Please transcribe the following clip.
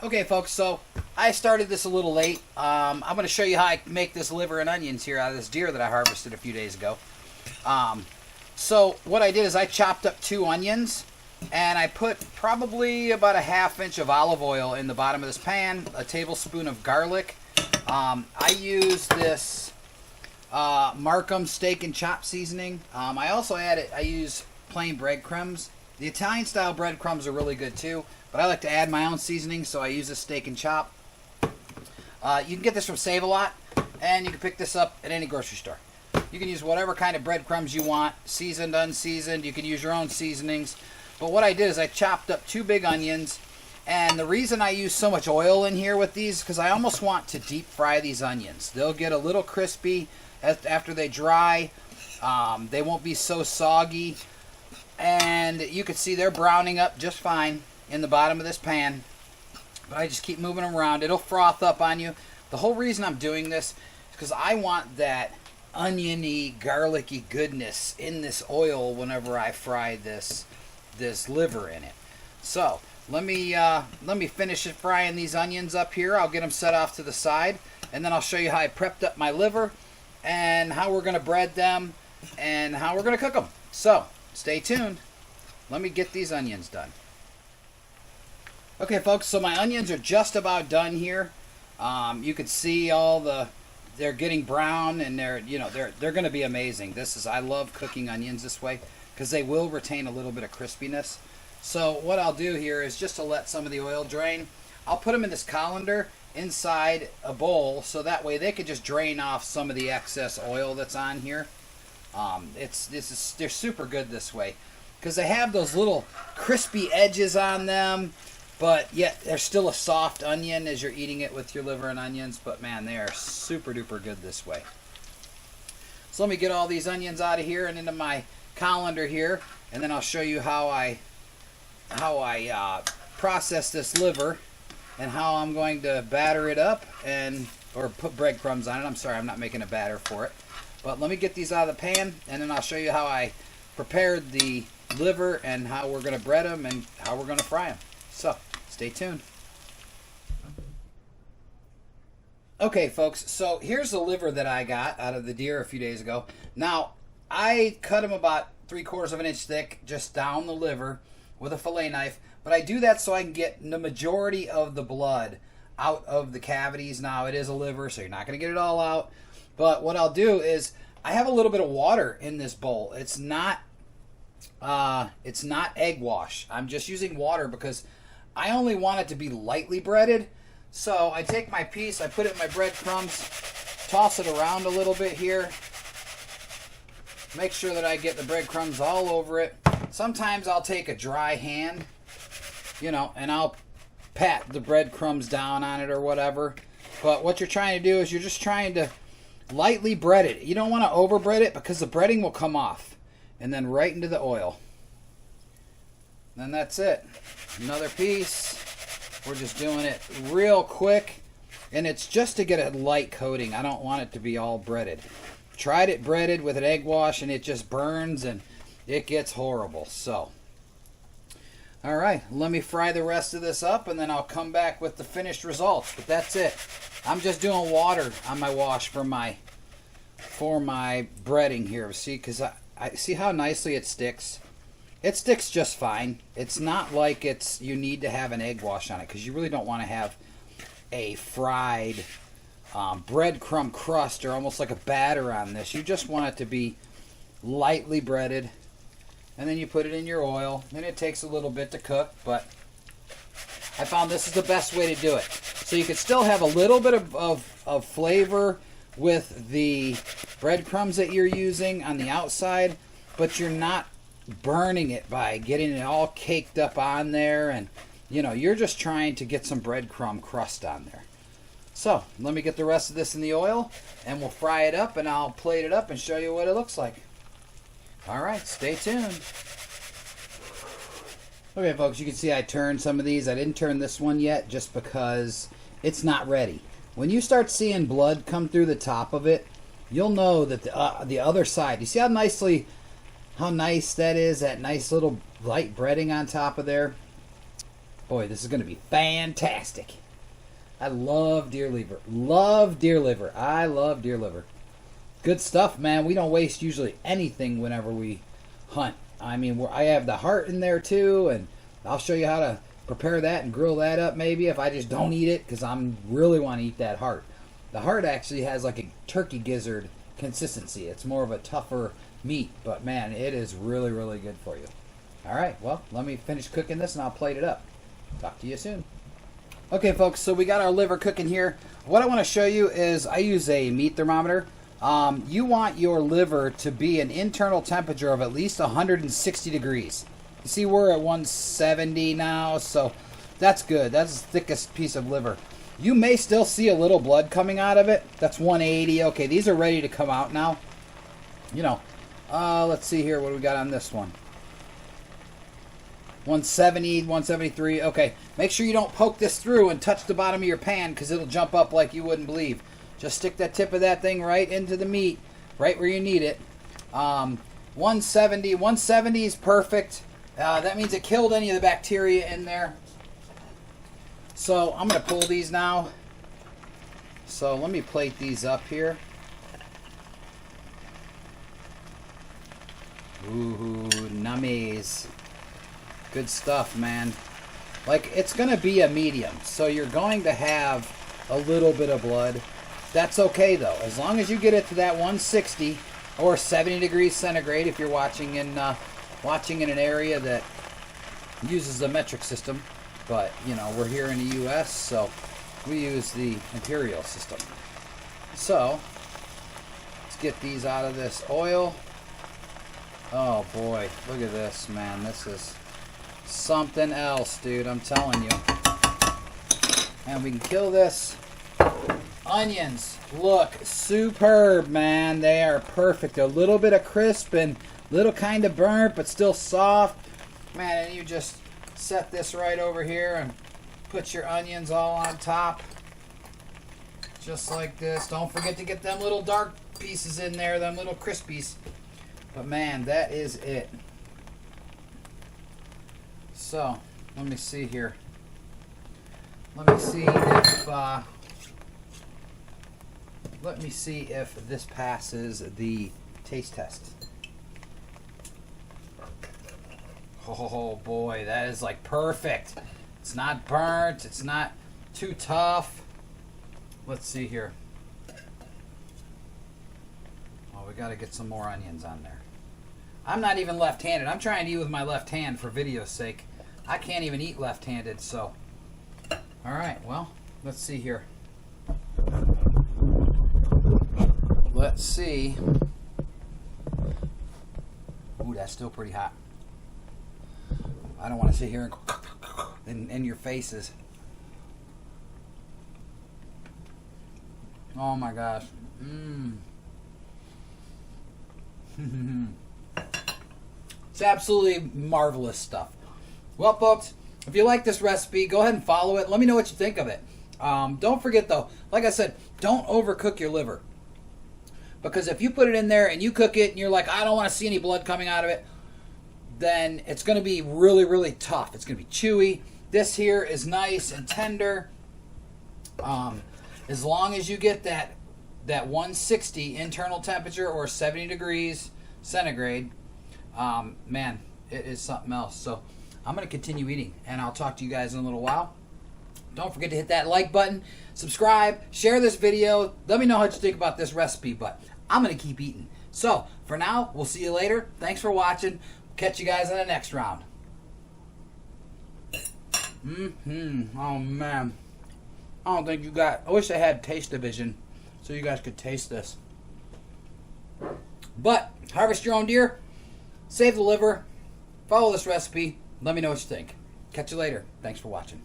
Okay, folks, so I started this a little late. I'm going to show you how I make this liver and onions here out of this deer that I harvested a few days ago. So what I did is I chopped up 2 onions, and I put probably about a ½ inch of olive oil in the bottom of this pan, a tablespoon of garlic. I use this Markham steak and chop seasoning. I also I use plain breadcrumbs. The Italian style breadcrumbs are really good too, but I like to add my own seasoning, so I use this steak and chop. You can get this from Save-A-Lot, and you can pick this up at any grocery store. You can use whatever kind of breadcrumbs you want, seasoned, unseasoned. You can use your own seasonings. But what I did is I chopped up 2 big onions, and the reason I use so much oil in here with these is because I almost want to deep fry these onions. They'll get a little crispy after they dry. They won't be so soggy. And you can see they're browning up just fine in the bottom of this pan. But I just keep moving them around. It'll froth up on you. The whole reason I'm doing this is because I want that oniony, garlicky goodness in this oil whenever I fry this liver in it. So let me finish it frying these onions up here. I'll get them set off to the side, and then I'll show you how I prepped up my liver and how we're going to bread them and how we're going to cook them. So stay tuned. Let me get these onions done. Okay, folks, so my onions are just about done here. You can see they're getting brown, and they're going to be amazing. I love cooking onions this way because they will retain a little bit of crispiness. So what I'll do here is just to let some of the oil drain, I'll put them in this colander inside a bowl so that way they can just drain off some of the excess oil that's on here. They're super good this way because they have those little crispy edges on them, but yet they're still a soft onion as you're eating it with your liver and onions. But man, they are super duper good this way. So let me get all these onions out of here and into my colander here, and then I'll show you how I process this liver and how I'm going to batter it up or put breadcrumbs on it. I'm sorry, I'm not making a batter for it. But let me get these out of the pan, and then I'll show you how I prepared the liver and how we're going to bread them and how we're going to fry them. So stay tuned. Okay, folks, so here's the liver that I got out of the deer a few days ago. Now, I cut them about 3/4 of an inch thick, just down the liver with a fillet knife. But I do that so I can get the majority of the blood out of the cavities. Now, it is a liver, so you're not going to get it all out. But what I'll do is I have a little bit of water in this bowl. It's not egg wash. I'm just using water because I only want it to be lightly breaded. So I take my piece, I put it in my breadcrumbs, toss it around a little bit here. Make sure that I get the breadcrumbs all over it. Sometimes I'll take a dry hand, and I'll pat the breadcrumbs down on it or whatever. But what you're trying to do is you're just trying to lightly bread it. You don't want to over bread it because the breading will come off. And then right into the oil. Then that's it. Another piece. We're just doing it real quick. And it's just to get a light coating. I don't want it to be all breaded. Tried it breaded with an egg wash and it just burns and it gets horrible. So, alright, let me fry the rest of this up and then I'll come back with the finished results. But that's it. I'm just doing water on my wash for my breading here. See, because I see how nicely it sticks. It sticks just fine. It's not like you need to have an egg wash on it because you really don't want to have a fried breadcrumb crust or almost like a batter on this. You just want it to be lightly breaded, and then you put it in your oil, and it takes a little bit to cook, but I found this is the best way to do it. So you can still have a little bit of flavor with the breadcrumbs that you're using on the outside, but you're not burning it by getting it all caked up on there, and you're just trying to get some breadcrumb crust on there. So let me get the rest of this in the oil and we'll fry it up, and I'll plate it up and show you what it looks like. Alright, stay tuned. Okay, folks, you can see I turned some of these. I didn't turn this one yet just because it's not ready. When you start seeing blood come through the top of it, you'll know that the other side, you see how nice that is, that nice little light breading on top of there? Boy, this is going to be fantastic. I love deer liver. Love deer liver. I love deer liver. Good stuff, man. We don't waste usually anything whenever we hunt. I mean, I have the heart in there too, and I'll show you how to prepare that and grill that up maybe if I just don't eat it, because I really want to eat that heart. The heart actually has like a turkey gizzard consistency. It's more of a tougher meat, but man, it is really, really good for you. All right, well, let me finish cooking this and I'll plate it up. Talk to you soon. Okay, folks, so we got our liver cooking here. What I want to show you is I use a meat thermometer. You want your liver to be an internal temperature of at least 160 degrees. You see, we're at 170 now, so that's good. That's the thickest piece of liver. You may still see a little blood coming out of it. That's 180. Okay, these are ready to come out now. You know, let's see here. What do we got on this one? 170, 173. Okay, make sure you don't poke this through and touch the bottom of your pan, because it'll jump up like you wouldn't believe. Just stick that tip of that thing right into the meat, right where you need it. 170 is perfect. That means it killed any of the bacteria in there. So I'm going to pull these now. So let me plate these up here. Ooh, nummies. Good stuff, man. Like, it's going to be a medium, so you're going to have a little bit of blood. That's okay, though. As long as you get it to that 160 or 70 degrees centigrade if you're watching in an area that uses the metric system. But, you know, we're here in the U.S., so we use the imperial system. So, let's get these out of this oil. Oh, boy. Look at this, man. This is something else, dude. I'm telling you. And we can kill this. Onions look superb, man. They are perfect. A little bit of crisp and little kind of burnt, but still soft. Man, and you just set this right over here and put your onions all on top. Just like this. Don't forget to get them little dark pieces in there, them little crispies. But man, that is it. So, let me see here. Let me see if this passes the taste test. Oh boy, that is like perfect. It's not burnt. It's not too tough. Let's see here. Oh, we got to get some more onions on there. I'm not even left-handed. I'm trying to eat with my left hand for video's sake. I can't even eat left-handed, so. All right, well, let's see here. Let's see. Ooh, that's still pretty hot. I don't want to sit here and in your faces. Oh my gosh. It's absolutely marvelous stuff. Well, folks, if you like this recipe, go ahead and follow it. Let me know what you think of it. Don't forget, though, like I said, don't overcook your liver. Because if you put it in there and you cook it and you're like, I don't want to see any blood coming out of it, then it's going to be really, really tough. It's going to be chewy. This here is nice and tender. As long as you get that 160 internal temperature or 70 degrees centigrade, man, it is something else. So I'm going to continue eating, and I'll talk to you guys in a little while. Don't forget to hit that like button, subscribe, share this video. Let me know what you think about this recipe, but I'm going to keep eating. So for now, we'll see you later. Thanks for watching. Catch you guys in the next round. Oh, man. I don't think you got... I wish I had taste division so you guys could taste this. But harvest your own deer. Save the liver. Follow this recipe. Let me know what you think. Catch you later. Thanks for watching.